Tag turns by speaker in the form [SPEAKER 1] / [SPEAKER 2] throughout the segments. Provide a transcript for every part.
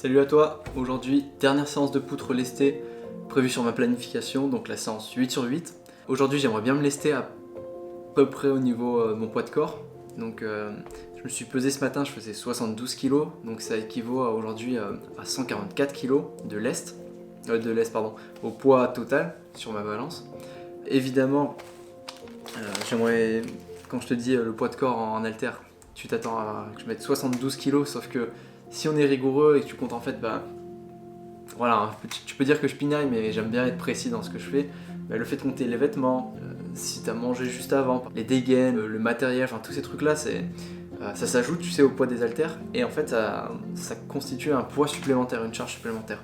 [SPEAKER 1] Salut à toi, aujourd'hui dernière séance de poutre lestée prévue sur ma planification, donc la séance 8 sur 8. Aujourd'hui j'aimerais bien me lester à peu près au niveau de mon poids de corps. Donc je me suis pesé ce matin, je faisais 72 kg, donc ça équivaut aujourd'hui à 144 kg de lest, au poids total sur ma balance. Évidemment, j'aimerais, quand je te dis le poids de corps en haltère, tu t'attends à que je mette 72 kg, sauf que si on est rigoureux et que tu comptes en fait, voilà, tu peux dire que je pinaille, mais j'aime bien être précis dans ce que je fais. Le fait de compter les vêtements, si tu as mangé juste avant, les dégaines, le matériel, enfin tous ces trucs-là, ça s'ajoute, tu sais, au poids des haltères, et en fait ça constitue un poids supplémentaire, une charge supplémentaire.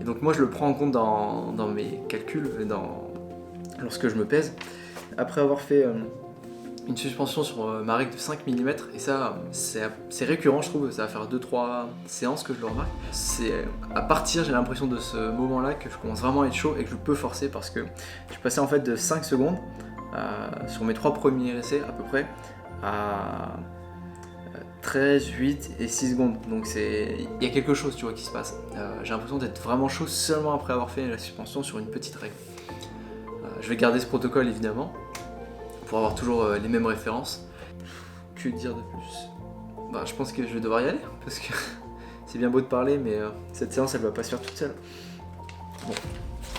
[SPEAKER 1] Et donc moi je le prends en compte dans mes calculs, lorsque je me pèse. Après avoir fait une suspension sur ma règle de 5 mm, et ça c'est récurrent, je trouve, ça va faire 2-3 séances que je le remarque. C'est à partir, j'ai l'impression, de ce moment là que je commence vraiment à être chaud et que je peux forcer, parce que je suis passé en fait de 5 secondes sur mes 3 premiers essais à peu près à 13, 8 et 6 secondes. Donc il y a quelque chose, tu vois, qui se passe. J'ai l'impression d'être vraiment chaud seulement après avoir fait la suspension sur une petite règle. Je vais garder ce protocole évidemment pour avoir toujours les mêmes références. Que dire de plus? Je pense que je vais devoir y aller, parce que c'est bien beau de parler, mais cette séance elle va pas se faire toute seule. Bon.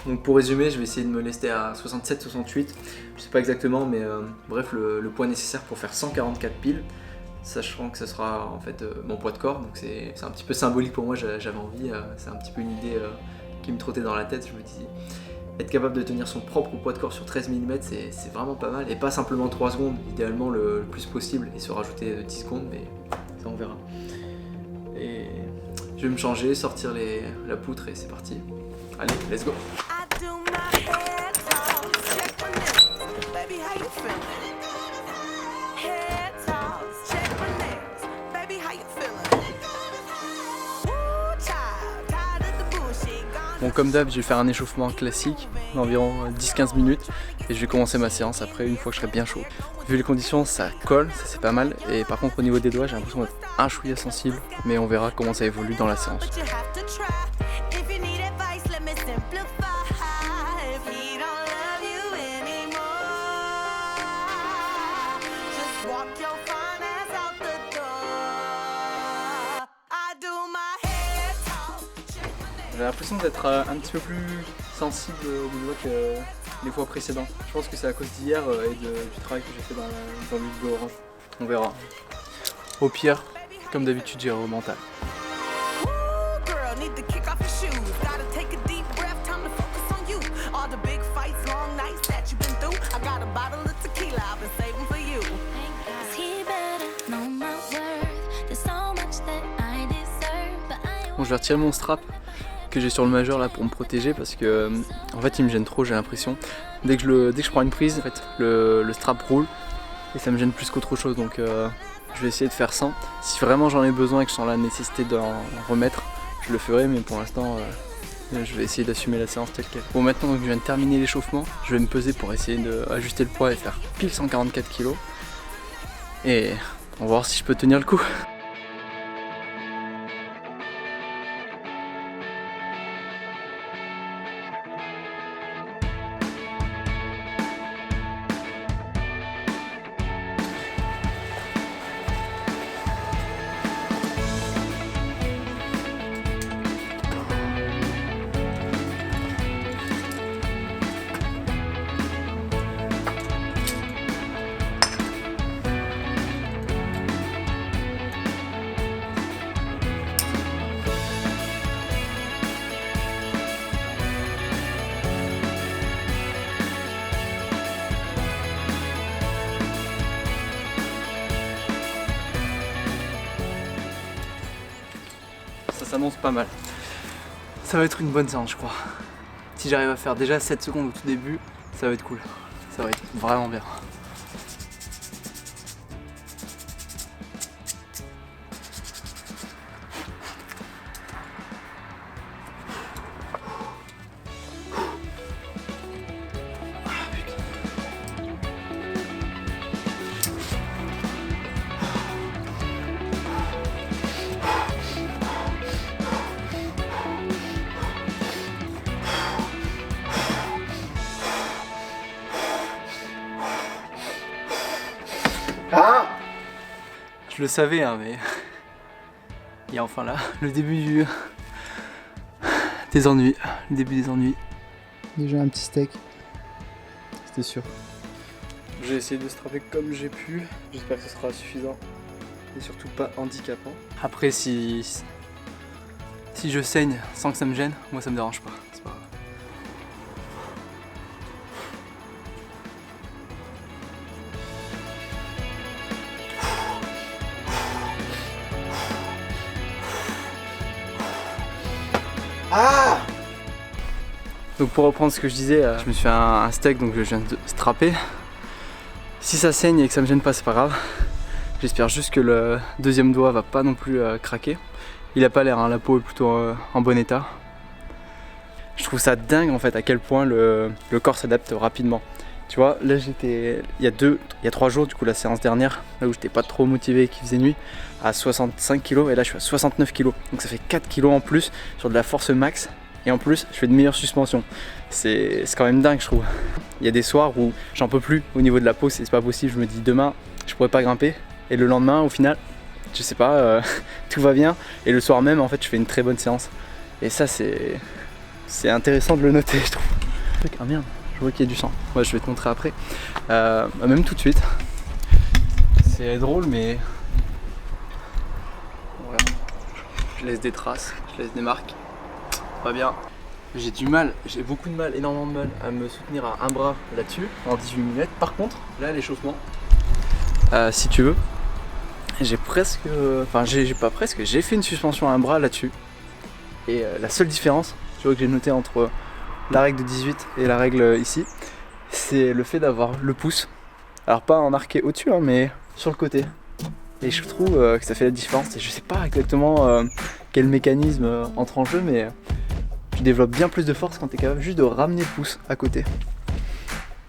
[SPEAKER 1] Donc pour résumer, je vais essayer de me lester à 67-68, je sais pas exactement, mais bref, le poids nécessaire pour faire 144 piles, sachant que ce sera en fait mon poids de corps, donc c'est un petit peu symbolique pour moi, j'avais envie, c'est un petit peu une idée qui me trottait dans la tête. Je me dis, être capable de tenir son propre poids de corps sur 13 mm, c'est vraiment pas mal, et pas simplement 3 secondes, idéalement le plus possible, et se rajouter 10 secondes, mais ça on verra. Et je vais me changer, sortir la poutre, et c'est parti. Allez, let's go. Bon, comme d'hab, je vais faire un échauffement classique d'environ 10-15 minutes et je vais commencer ma séance après, une fois que je serai bien chaud. Vu les conditions, ça colle, ça c'est pas mal, et par contre au niveau des doigts, j'ai l'impression d'être un chouïa sensible, mais on verra comment ça évolue dans la séance. J'ai l'impression d'être un petit peu plus sensible au doigt que les fois précédentes. Je pense que c'est à cause d'hier et du travail que j'ai fait dans l'huile d'orange. On verra. Au pire, comme d'habitude, j'irai au mental. Bon, je vais retirer mon strap que j'ai sur le majeur là pour me protéger, parce que en fait il me gêne trop, j'ai l'impression. Dès que je prends une prise, en fait, le strap roule et ça me gêne plus qu'autre chose, donc je vais essayer de faire sans. Si vraiment j'en ai besoin et que je sens la nécessité d'en remettre, je le ferai, mais pour l'instant je vais essayer d'assumer la séance telle quelle. Bon, maintenant que je viens de terminer l'échauffement, je vais me peser pour essayer d'ajuster le poids et faire pile 144 kg, et on va voir si je peux tenir le coup. Ça s'annonce pas mal. Ça va être une bonne séance, je crois. Si j'arrive à faire déjà 7 secondes au tout début, ça va être cool. Ça va être vraiment bien. Je le savais, hein, mais il y a enfin là le début des ennuis. Le début des ennuis.
[SPEAKER 2] Déjà un petit steak. C'était sûr.
[SPEAKER 1] J'ai essayé de strapper comme j'ai pu. J'espère que ce sera suffisant. Et surtout pas handicapant. Après, si je saigne sans que ça me gêne, moi ça me dérange pas. C'est pas grave. Ah! Donc pour reprendre ce que je disais, je me suis fait un steak, donc je viens de strapper. Si ça saigne et que ça me gêne pas, c'est pas grave. J'espère juste que le deuxième doigt va pas non plus craquer. Il a pas l'air, hein, la peau est plutôt en bon état. Je trouve ça dingue en fait à quel point le corps s'adapte rapidement. Tu vois, là j'étais il y a 3 jours, du coup la séance dernière, là où j'étais pas trop motivé et qu'il faisait nuit, à 65 kg et là je suis à 69 kg. Donc ça fait 4 kg en plus sur de la force max et en plus je fais de meilleures suspensions. C'est quand même dingue je trouve. Il y a des soirs où j'en peux plus au niveau de la peau, c'est pas possible, je me dis demain je pourrais pas grimper et le lendemain au final, je sais pas, tout va bien et le soir même en fait je fais une très bonne séance. Et ça c'est intéressant de le noter je trouve. Ah merde. Je vois qu'il y a du sang. Ouais, je vais te montrer après. Même tout de suite. C'est drôle, mais voilà. Je laisse des traces, je laisse des marques. Pas bien. J'ai du mal, j'ai beaucoup de mal, énormément de mal à me soutenir à un bras là-dessus en 18 mm. Par contre, là, l'échauffement, si tu veux, j'ai presque, enfin, j'ai pas presque, j'ai fait une suspension à un bras là-dessus. Et la seule différence, tu vois que j'ai noté entre la règle de 18 et la règle ici, c'est le fait d'avoir le pouce, alors pas en arqué au-dessus, hein, mais sur le côté. Et je trouve que ça fait la différence. Et je sais pas exactement quel mécanisme entre en jeu, mais tu développes bien plus de force quand tu es capable juste de ramener le pouce à côté.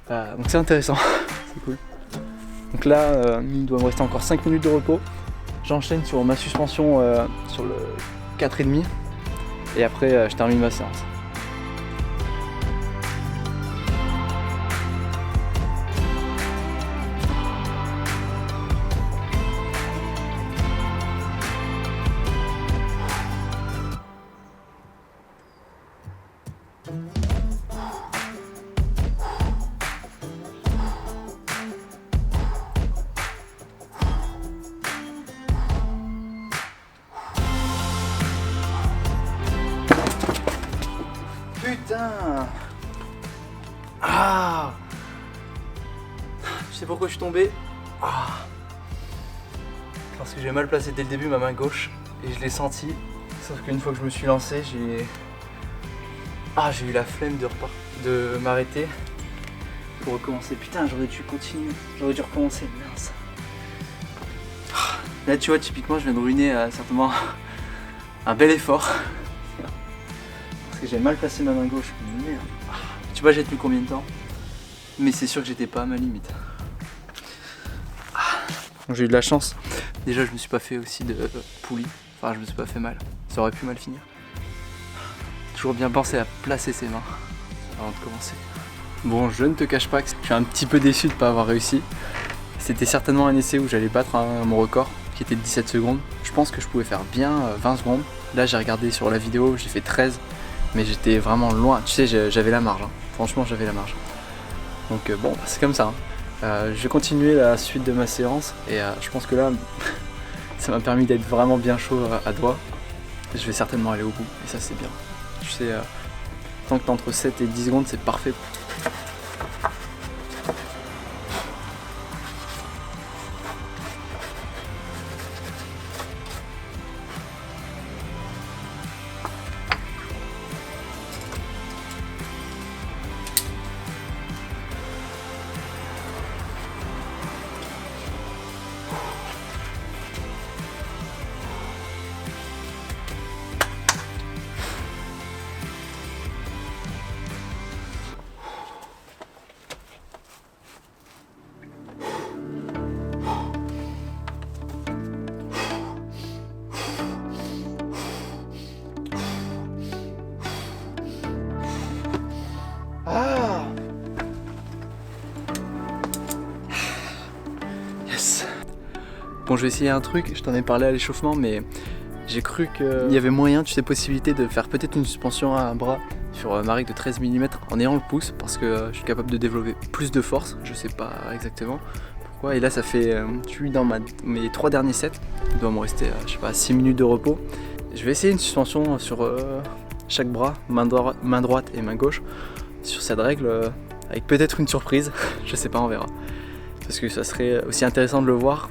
[SPEAKER 1] Donc c'est intéressant, c'est cool. Donc là, il doit me rester encore 5 minutes de repos. J'enchaîne sur ma suspension sur le 4,5 et après je termine ma séance. Putain! Ah! Je sais pourquoi je suis tombé. Ah! Parce que j'ai mal placé dès le début ma main gauche et je l'ai senti. Sauf qu'une fois que je me suis lancé, j'ai eu la flemme de m'arrêter pour recommencer. Putain, j'aurais dû continuer, j'aurais dû recommencer. Mince. Là, tu vois, typiquement, je viens de ruiner certainement un bel effort. Parce que j'ai mal placé ma main gauche. Merde. Tu vois, j'ai tenu combien de temps? Mais c'est sûr que j'étais pas à ma limite. J'ai eu de la chance. Déjà, je me suis pas fait aussi de poulie. Enfin, je me suis pas fait mal. Ça aurait pu mal finir. Toujours bien penser à placer ses mains avant de commencer. Bon, je ne te cache pas que je suis un petit peu déçu de ne pas avoir réussi. C'était certainement un essai où j'allais battre mon record, qui était de 17 secondes. Je pense que je pouvais faire bien 20 secondes. Là, j'ai regardé sur la vidéo, j'ai fait 13. Mais j'étais vraiment loin. Tu sais, j'avais la marge. Hein. Franchement, j'avais la marge. Donc bon, c'est comme ça. Hein. Je vais continuer la suite de ma séance. Et je pense que là, ça m'a permis d'être vraiment bien chaud à doigts. Je vais certainement aller au bout. Et ça, c'est bien. Tu sais, tant que t'es entre 7 et 10 secondes, c'est parfait. Bon, je vais essayer un truc, je t'en ai parlé à l'échauffement, mais j'ai cru qu'il y avait moyen, tu sais, possibilité de faire peut-être une suspension à un bras sur ma règle de 13 mm en ayant le pouce, parce que je suis capable de développer plus de force, je sais pas exactement pourquoi. Et là, ça fait, je suis dans mes 3 derniers sets, il doit me rester, je sais pas, 6 minutes de repos. Je vais essayer une suspension sur chaque bras, main droite et main gauche, sur cette règle, avec peut-être une surprise, je sais pas, on verra. Parce que ça serait aussi intéressant de voir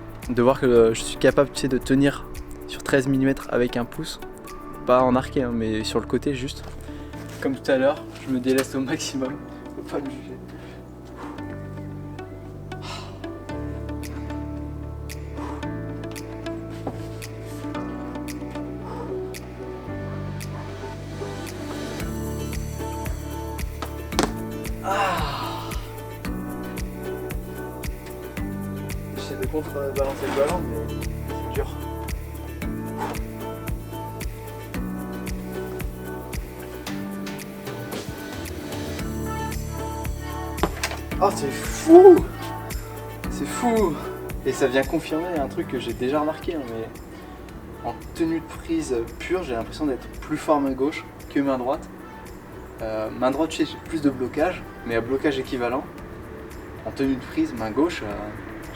[SPEAKER 1] que je suis capable, tu sais, de tenir sur 13 mm avec un pouce, pas en arqué, hein, mais sur le côté juste. Comme tout à l'heure, je me délaisse au maximum, faut pas me juger. J'essaie de contrebalancer le ballon, mais c'est dur. Oh, c'est fou! C'est fou! Et ça vient confirmer un truc que j'ai déjà remarqué, hein, mais en tenue de prise pure, j'ai l'impression d'être plus fort main gauche que main droite. Main droite, j'ai plus de blocage, mais à blocage équivalent. En tenue de prise, main gauche,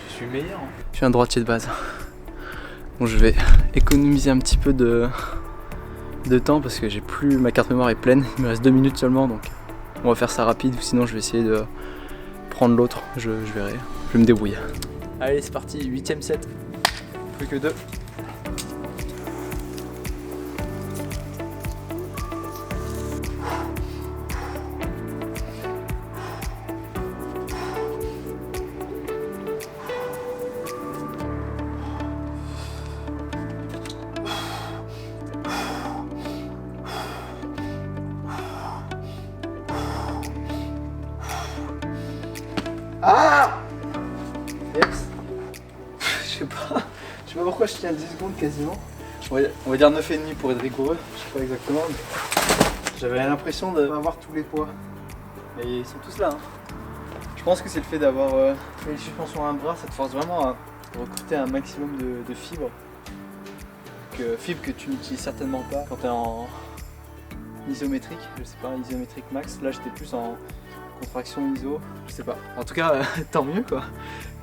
[SPEAKER 1] je suis meilleur. Je suis un droitier de base. Bon, je vais économiser un petit peu de temps parce que j'ai plus, ma carte mémoire est pleine. Il me reste 2 minutes seulement, donc on va faire ça rapide. Sinon, je vais essayer de prendre l'autre. Je verrai. Je vais me débrouiller. Allez, c'est parti. 8ème set. Plus que 2. Ah! Yes. Je sais pas pourquoi je tiens 10 secondes quasiment. On va dire 9,5 pour être rigoureux, je sais pas exactement, mais j'avais l'impression d'avoir tous les poids. Et ils sont tous là. Hein. Je pense que c'est le fait d'avoir les suspensions à un bras, ça te force vraiment à recruter un maximum de fibres. Fibres que tu n'utilises certainement pas quand tu es en isométrique, je sais pas, isométrique max. Là j'étais plus en contraction iso, je sais pas. En tout cas, tant mieux quoi.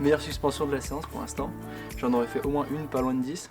[SPEAKER 1] Meilleure suspension de la séance pour l'instant. J'en aurais fait au moins une, pas loin de 10.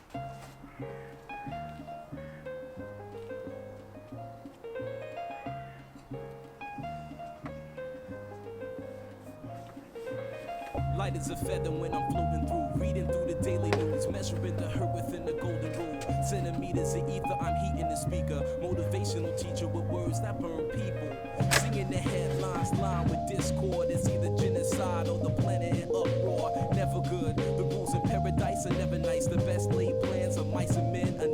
[SPEAKER 1] Light as a feather when I'm floating through, reading through the daily news, measuring the hurt within the golden rule. Centimeters of ether, I'm heating the speaker. Motivational teacher with words that burn people. Singing the headlines, line with discord. It's either genocide or the planet in uproar. Never good. The rules in paradise are never nice. The best laid plans of mice and men are